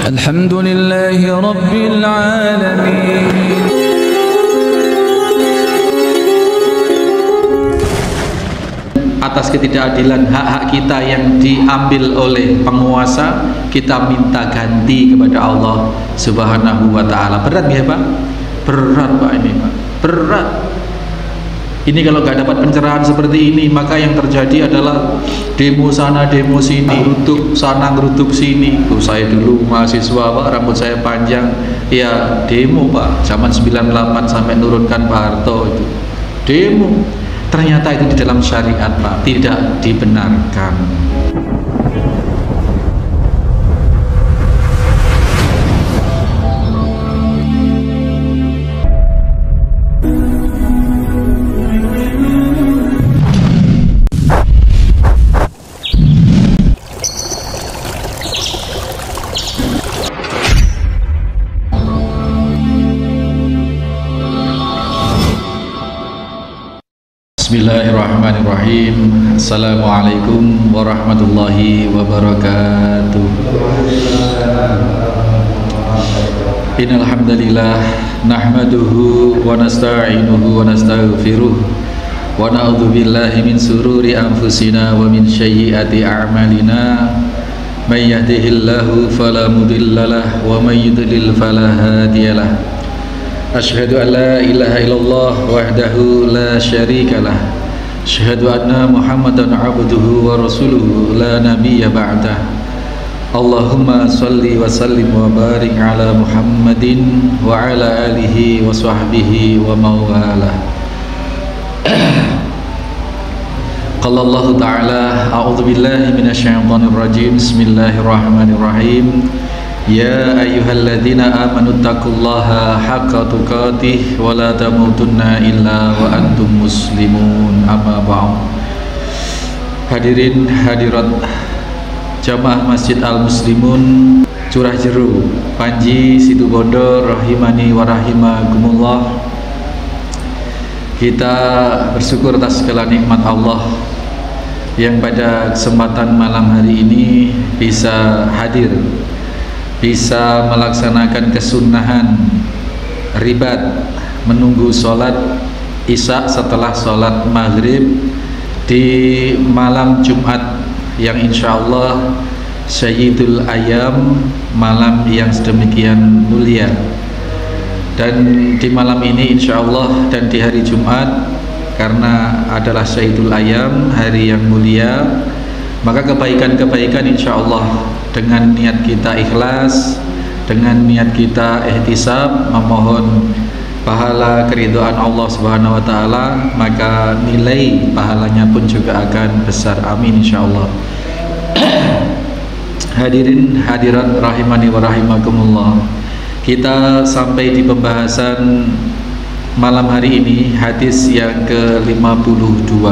Alhamdulillahi Rabbil Alamin. Atas ketidakadilan hak-hak kita yang diambil oleh penguasa, kita minta ganti kepada Allah Subhanahu wa ta'ala. Berat ya Pak? Berat Pak ini Pak, berat. Ini kalau nggak dapat pencerahan seperti ini, maka yang terjadi adalah demo sana, demo sini, gerutuk sana, gerutuk sini. Tuh, saya dulu mahasiswa Pak, rambut saya panjang, ya demo Pak, zaman 98 sampai nurunkan Pak Harto itu demo. Ternyata itu di dalam syariat Pak, tidak dibenarkan. Bismillahirrahmanirrahim. Assalamualaikum warahmatullahi wabarakatuh. Innal hamdalillah nahmaduhu wa nasta'inuhu wa nastaghfiruh wa na'udzu billahi min sururi anfusina wa min sayyiati a'malina. May yahdihillahu fala mudhillalah wa may yudlil fala hadiyalah. Asyhadu an la ilaha illallah wahdahu la syarikalah. Asyhadu anna Muhammadan abduhu wa rasuluhu la nabiyya ba'dah. Allahumma salli wa sallim wa barik ala Muhammadin wa ala alihi wa sahbihi wa mawalah. Qala Allah ta'ala a'udzu billahi minasyaitonir rajim. Bismillahirrahmanirrahim. Ya ayyuhalladzina amanu taqullaha haqqa tuqatih wa la tamutunna illa wa antum muslimun. Amma ba'd. Hadirin hadirat jamaah Masjid Al Muslimun Curah Jeru Panji Situbondo rahimani wa rahimakumullah. Kita bersyukur atas segala nikmat Allah yang pada kesempatan malam hari ini bisa hadir, bisa melaksanakan kesunahan ribat menunggu sholat isya setelah sholat maghrib di malam Jumat yang insya Allah Sayyidul Ayam, malam yang sedemikian mulia. Dan di malam ini insya Allah dan di hari Jumat, karena adalah Sayyidul Ayam, hari yang mulia, maka kebaikan-kebaikan insya Allah dengan niat kita ikhlas, dengan niat kita ihtisab, memohon pahala keridhaan Allah Subhanahu wa ta'ala, maka nilai pahalanya pun juga akan besar. Amin insya Allah. Hadirin hadirat rahimani wa rahimakumullah. Kita sampai di pembahasan malam hari ini hadis yang ke-52.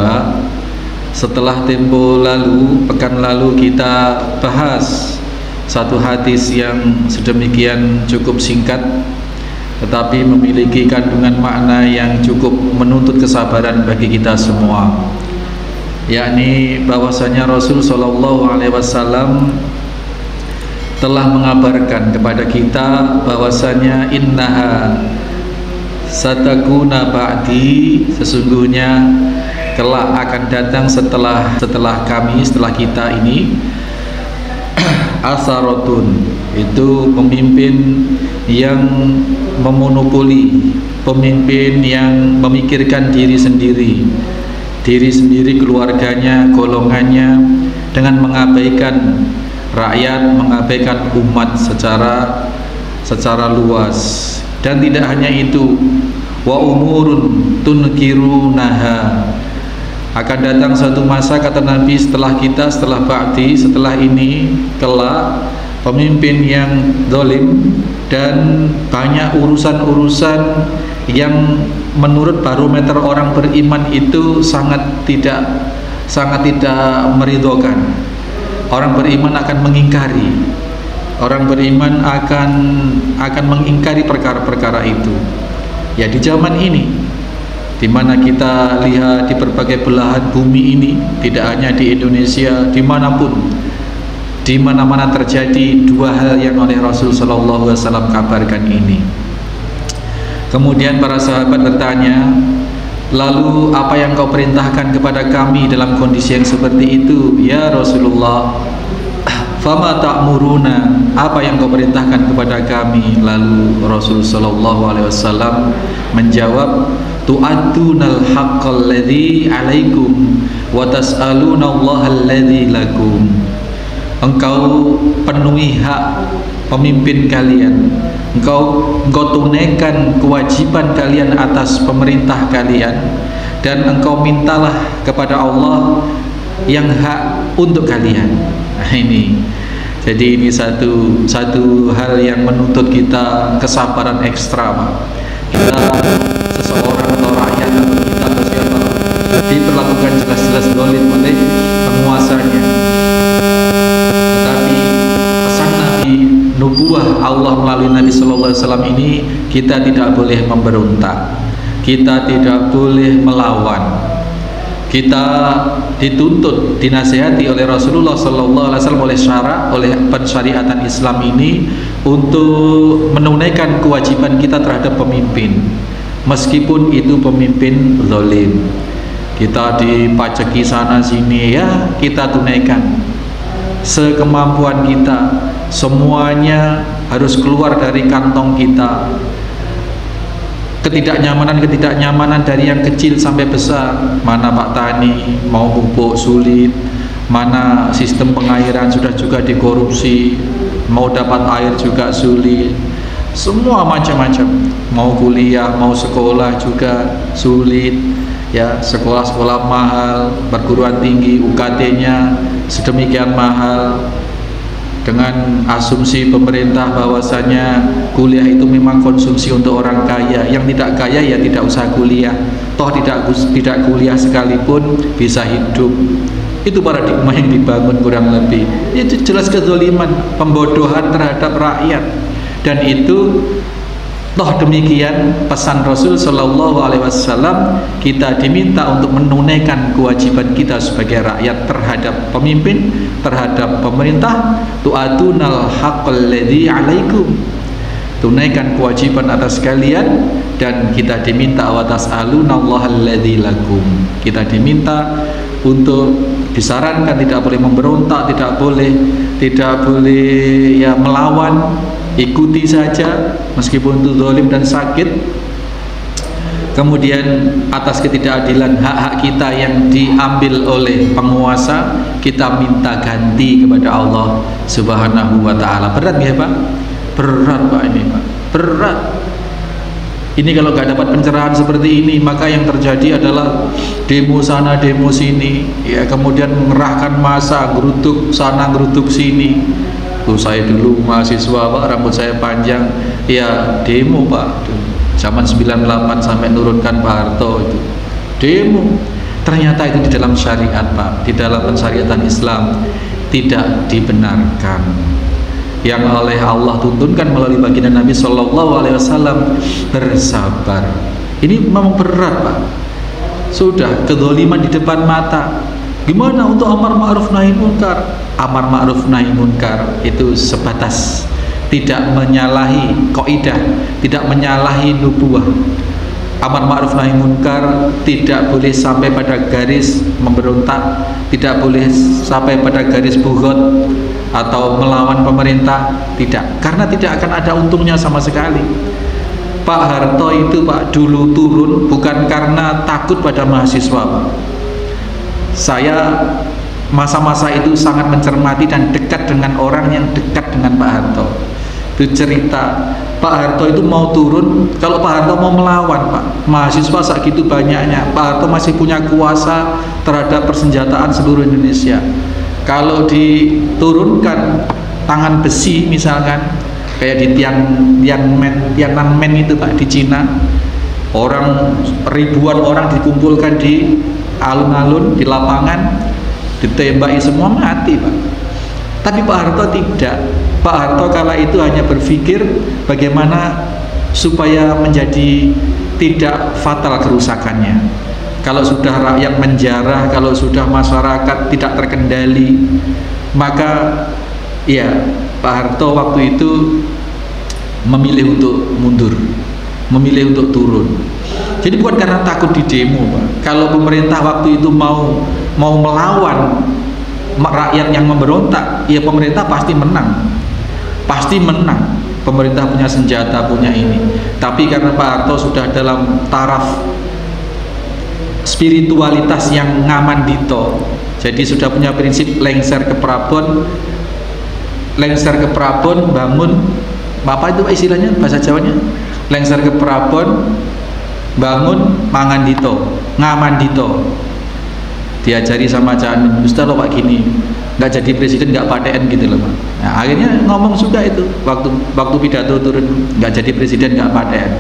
Setelah tempo lalu, pekan lalu kita bahas satu hadis yang sedemikian cukup singkat tetapi memiliki kandungan makna yang cukup menuntut kesabaran bagi kita semua, yakni bahwasanya Rasul sallallahu alaihi wasallam telah mengabarkan kepada kita bahwasanya innaha satakuna ba'di, sesungguhnya kelak akan datang setelah kami, setelah kita ini, asarotun, itu pemimpin yang memonopoli, pemimpin yang memikirkan diri sendiri, keluarganya, golongannya, dengan mengabaikan rakyat, mengabaikan umat secara luas. Dan tidak hanya itu, wa umurun tunkirunaha, akan datang suatu masa, kata Nabi, setelah kita, setelah ba'di, setelah ini kelak, pemimpin yang zalim dan banyak urusan-urusan yang menurut barometer orang beriman itu sangat tidak meridhokan. Orang beriman akan mengingkari, orang beriman akan mengingkari perkara-perkara itu. Ya, di zaman ini di mana kita lihat di berbagai belahan bumi ini, tidak hanya di Indonesia, dimanapun di mana-mana terjadi dua hal yang oleh Rasul sallallahu alaihi wasallam kabarkan ini. Kemudian para sahabat bertanya, lalu apa yang kau perintahkan kepada kami dalam kondisi yang seperti itu ya Rasulullah? Fama ta'muruna, apa yang kau perintahkan kepada kami? Lalu Rasul sallallahu alaihi wasallam menjawab, tu'addunal haqqal ladzi 'alaikum wa tas'aluna Allahal ladzi lakum. Engkau penuhi hak pemimpin kalian, engkau tunaikan kewajiban kalian atas pemerintah kalian, dan engkau mintalah kepada Allah yang hak untuk kalian. Nah, ini jadi ini satu hal yang menuntut kita kesabaran ekstra, Pak. Kita seseorang atau rakyat atau kita atau siapa diperlakukan jelas-jelas zalim oleh penguasanya, tetapi pesan Nabi nubuah Allah melalui Nabi sallallahu alaihi wasallam ini, kita tidak boleh memberontak, kita tidak boleh melawan. Kita dituntut, dinasihati oleh Rasulullah sallallahu alaihi wasallam oleh pensyariatan Islam ini untuk menunaikan kewajiban kita terhadap pemimpin, meskipun itu pemimpin zalim. Kita dipajaki sana sini, ya kita tunaikan sekemampuan kita. Semuanya harus keluar dari kantong kita. Ketidaknyamanan dari yang kecil sampai besar, mana Pak Tani mau pupuk sulit, mana sistem pengairan sudah juga dikorupsi, mau dapat air juga sulit, semua macam-macam, mau kuliah, mau sekolah juga sulit, ya sekolah-sekolah mahal, perguruan tinggi UKT-nya sedemikian mahal, dengan asumsi pemerintah bahwasanya kuliah itu memang konsumsi untuk orang kaya. Yang tidak kaya ya tidak usah kuliah, toh tidak kuliah sekalipun bisa hidup. Itu paradigma yang dibangun kurang lebih. Itu jelas kezaliman, pembodohan terhadap rakyat. Dan itu toh demikian pesan Rasul sallallahu alaihi wasallam, kita diminta untuk menunaikan kewajiban kita sebagai rakyat terhadap pemimpin, terhadap pemerintah. Tu'atunal haqqal ladzi 'alaikum, tunaikan kewajiban atas kalian, dan kita diminta wa tas'alunallahal ladzi lakum, kita diminta untuk disarankan tidak boleh memberontak, tidak boleh ya melawan, ikuti saja meskipun itu zalim dan sakit. Kemudian atas ketidakadilan hak-hak kita yang diambil oleh penguasa, kita minta ganti kepada Allah Subhanahu wa ta'ala. Berat ya Pak? Berat Pak ini Pak, berat. Ini kalau nggak dapat pencerahan seperti ini, maka yang terjadi adalah demo sana demo sini, ya, kemudian mengerahkan massa, geruduk sana geruduk sini. Tuh saya dulu mahasiswa Pak, rambut saya panjang, ya demo Pak, zaman 98 sampai nurunkan Pak Harto itu demo. Ternyata itu di dalam syariat Pak, di dalam pensyariatan Islam tidak dibenarkan. Yang oleh Allah tuntunkan melalui baginda Nabi sallallahu alaihi wasallam, bersabar. Ini memang berat Pak, sudah kezaliman di depan mata. Gimana untuk amar ma'ruf nahi munkar? Amar ma'ruf nahi munkar itu sebatas tidak menyalahi kaidah, tidak menyalahi nubuwah. Amar ma'ruf nahi munkar tidak boleh sampai pada garis memberontak, tidak boleh sampai pada garis bughod atau melawan pemerintah, tidak, karena tidak akan ada untungnya sama sekali. Pak Harto itu Pak dulu turun bukan karena takut pada mahasiswa Pak. Saya masa-masa itu sangat mencermati dan dekat dengan orang yang dekat dengan Pak Harto. Itu cerita Pak Harto itu mau turun, kalau Pak Harto mau melawan Pak, mahasiswa segitu banyaknya, Pak Harto masih punya kuasa terhadap persenjataan seluruh Indonesia. Kalau diturunkan tangan besi misalkan, kayak di Tiananmen itu Pak, di Cina, orang ribuan orang dikumpulkan di alun-alun, di lapangan, ditembaki semua, mati Pak. Tapi Pak Harto tidak. Pak Harto kala itu hanya berpikir bagaimana supaya menjadi tidak fatal kerusakannya. Kalau sudah rakyat menjarah, kalau sudah masyarakat tidak terkendali, maka Iya, Pak Harto waktu itu memilih untuk mundur, memilih untuk turun. Jadi bukan karena takut di demo, Pak. Kalau pemerintah waktu itu mau melawan rakyat yang memberontak, ya pemerintah pasti menang, pasti menang. Pemerintah punya senjata, punya ini. Tapi karena Pak Harto sudah dalam taraf spiritualitas yang ngaman dito, jadi sudah punya prinsip lengser ke Prabon, bangun apa itu istilahnya bahasa Jawanya, lengser ke Prabon, bangun mangan dito, ngaman dito. Diajari sama Cak Amin, Ustaz lo Pak gini, nggak jadi presiden nggak paten gitu loh Pak. Nah, akhirnya ngomong juga itu waktu pidato turun, nggak jadi presiden nggak paten.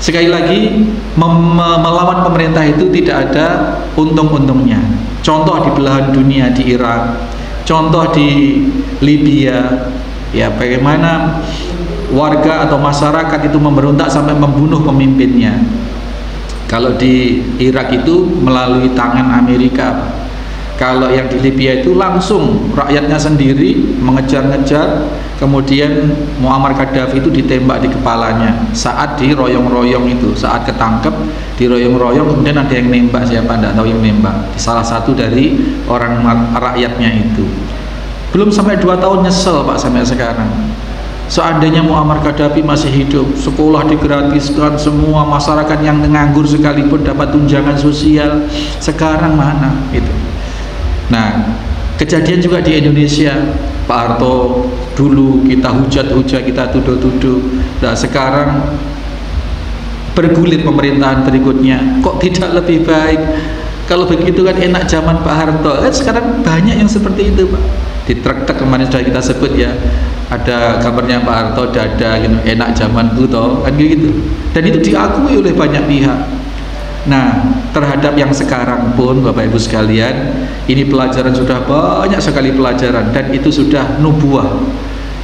Sekali lagi melawan pemerintah itu tidak ada untung-untungnya. Contoh di belahan dunia, di Irak, contoh di Libya, ya bagaimana warga atau masyarakat itu memberontak sampai membunuh pemimpinnya. Kalau di Irak itu melalui tangan Amerika, kalau yang di Libya itu langsung rakyatnya sendiri mengejar-ngejar, kemudian Muammar Gaddafi itu ditembak di kepalanya saat diroyong-royong itu, saat ketangkep diroyong-royong, kemudian ada yang nembak, siapa tidak tahu yang nembak, salah satu dari orang rakyatnya itu. Belum sampai 2 tahun nyesel Pak sampai sekarang. Seandainya Muammar Gaddafi masih hidup, sekolah digratiskan, semua masyarakat yang nganggur sekalipun dapat tunjangan sosial. Sekarang mana itu? Nah, kejadian juga di Indonesia. Pak Harto dulu kita hujat-hujat, kita tuduh-tuduh. Nah, sekarang bergulir pemerintahan berikutnya, kok tidak lebih baik? Kalau begitu kan enak zaman Pak Harto. Kan sekarang banyak yang seperti itu Pak. Di truk-truk kemarin sudah kita sebut ya, ada gambarnya Pak Harto dada gitu, enak zaman Buto kan gitu. Dan itu diakui oleh banyak pihak. Nah, terhadap yang sekarang pun Bapak Ibu sekalian, ini pelajaran sudah banyak sekali pelajaran, dan itu sudah nubuah.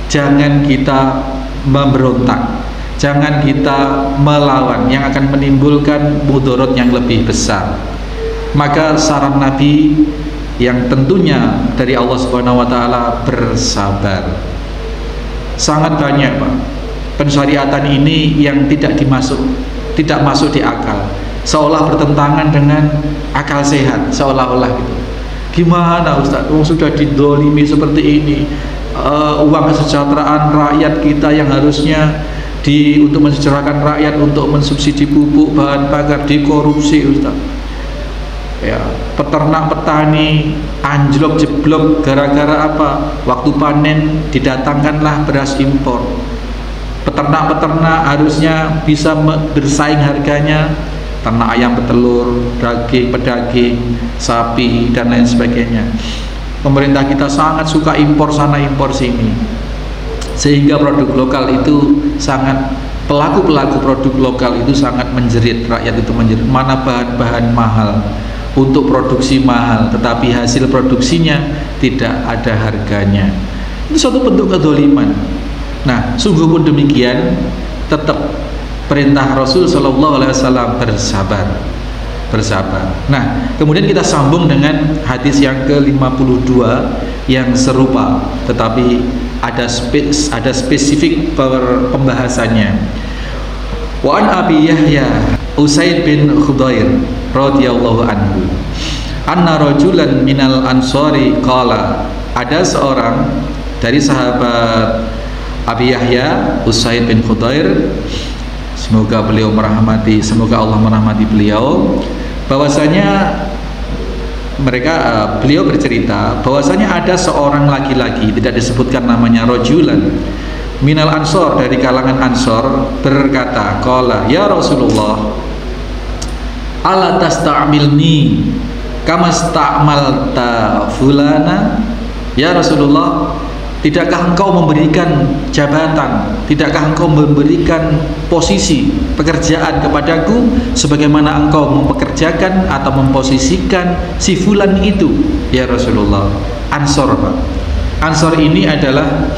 Jangan kita memberontak, jangan kita melawan yang akan menimbulkan mudarat yang lebih besar. Maka saran Nabi yang tentunya dari Allah Subhanahu wa taala, bersabar. Sangat banyak Pak pensyariatan ini yang tidak masuk di akal, seolah bertentangan dengan akal sehat, seolah-olah gitu. Gimana Ustaz, sudah didolimi seperti ini, uang kesejahteraan rakyat kita yang harusnya untuk mensejahterakan rakyat, untuk mensubsidi pupuk, bahan bakar, dikorupsi Ustaz. Ya, peternak petani anjlok jeblok gara-gara apa? Waktu panen didatangkanlah beras impor. Peternak-peternak harusnya bisa bersaing harganya, ternak ayam petelur, daging pedaging, sapi dan lain sebagainya. Pemerintah kita sangat suka impor sana impor sini, sehingga produk lokal itu sangat, pelaku-pelaku produk lokal itu sangat menjerit, rakyat itu menjerit. Mana bahan-bahan mahal untuk produksi mahal, tetapi hasil produksinya tidak ada harganya. Itu suatu bentuk kedzaliman. Nah, sungguh pun demikian, tetap perintah Rasul Shallallahu Alaihi Wasallam, bersabar. Nah, kemudian kita sambung dengan hadis yang ke-52 yang serupa, tetapi ada spesifik pembahasannya. Wa an Abi Yahya Usaid bin Khudair radhiyallahu anhu, anna rajulan minal ansori qala, ada seorang dari sahabat Abi Yahya Usaid bin Khudair, semoga Allah merahmati beliau, bahwasanya beliau bercerita bahwasanya ada seorang laki-laki, tidak disebutkan namanya, rajulan minal ansor, dari kalangan ansor, berkata, qala ya Rasulullah, ala tasta'milni kama sta'malta fulana. Ya Rasulullah, tidakkah engkau memberikan jabatan, tidakkah engkau memberikan posisi pekerjaan kepadaku sebagaimana engkau mempekerjakan atau memposisikan si fulan itu? Ya Rasulullah. Ansor Pak. Ansor ini adalah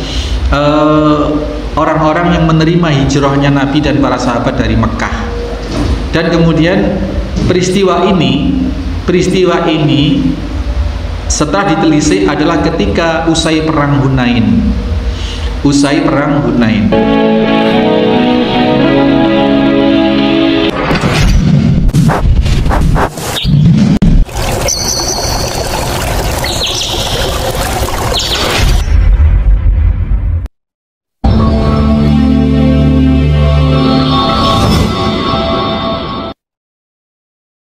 orang-orang yang menerima hijrahnya Nabi dan para sahabat dari Mekah. Dan kemudian peristiwa ini setelah ditelisik adalah ketika usai perang Hunain. Usai perang Hunain,